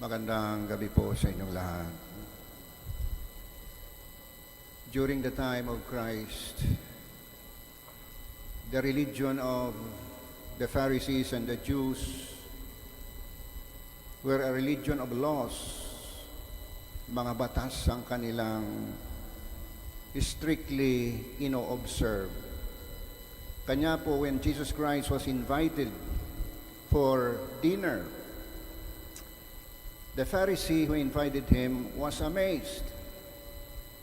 Magandang gabi po sa inyong lahat. During the time of Christ, the religion of the Pharisees and the Jews were a religion of laws. Mga batas ang kanilang strictly ino-observe. Kanya po, when Jesus Christ was invited for dinner, the Pharisee who invited him was amazed.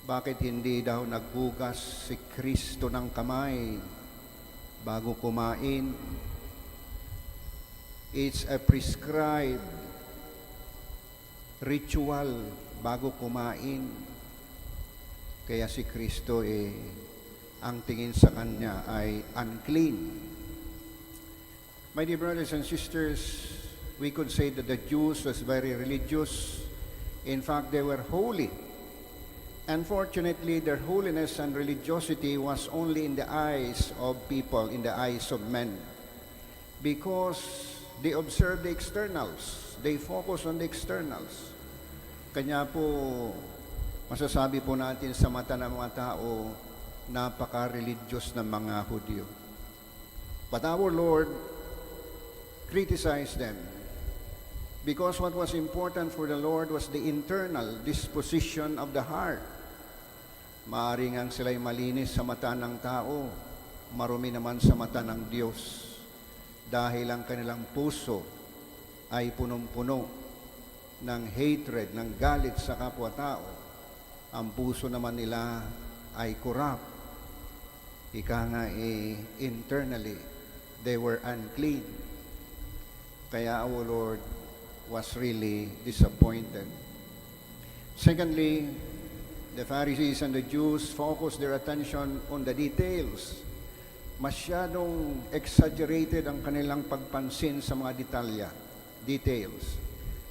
Bakit hindi daw naghugas si Kristo ng kamay bago kumain? It's a prescribed ritual bago kumain. Kaya si Kristo ang tingin sa kanya ay unclean. My dear brothers and sisters, we could say that the Jews was very religious. In fact, they were holy. Unfortunately, their holiness and religiosity was only in the eyes of people, in the eyes of men. Because they observed the externals. They focus on the externals. Kanya po, masasabi po natin sa mata ng mga tao, napaka-religious ng mga Hudyo. But our Lord criticized them. Because what was important for the Lord was the internal disposition of the heart. Maaring ang sila'y malinis sa mata ng tao, marumi naman sa mata ng Diyos. Dahil ang kanilang puso ay punong-puno ng hatred, ng galit sa kapwa-tao. Ang puso naman nila ay corrupt. Ika nga internally, they were unclean. Kaya our Lord was really disappointed. Secondly, the Pharisees and the Jews focused their attention on the details. Masyadong exaggerated ang kanilang pagpansin sa mga details.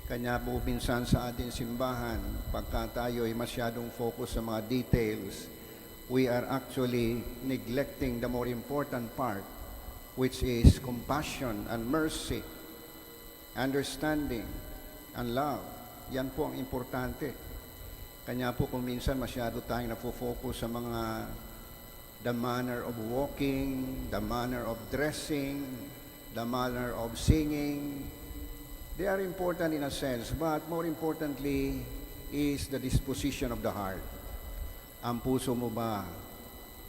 Kanya po minsan sa ating simbahan, pagka tayo ay masyadong focus sa mga details, we are actually neglecting the more important part, which is compassion and mercy, understanding and love. Yan po ang importante. Kanya po kung minsan masyado tayong nafo-focus sa mga the manner of walking, the manner of dressing, the manner of singing. They are important in a sense, but more importantly is the disposition of the heart. Ang puso mo ba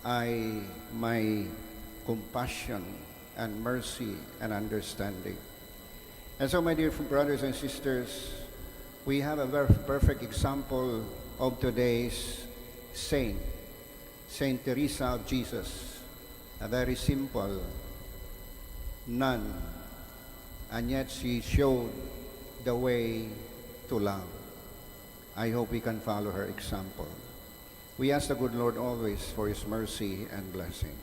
ay may compassion and mercy and understanding? And so, my dear brothers and sisters, we have a very perfect example of today's saint, Saint Teresa of Jesus, a very simple nun, and yet she showed the way to love. I hope we can follow her example. We ask the good Lord always for His mercy and blessing.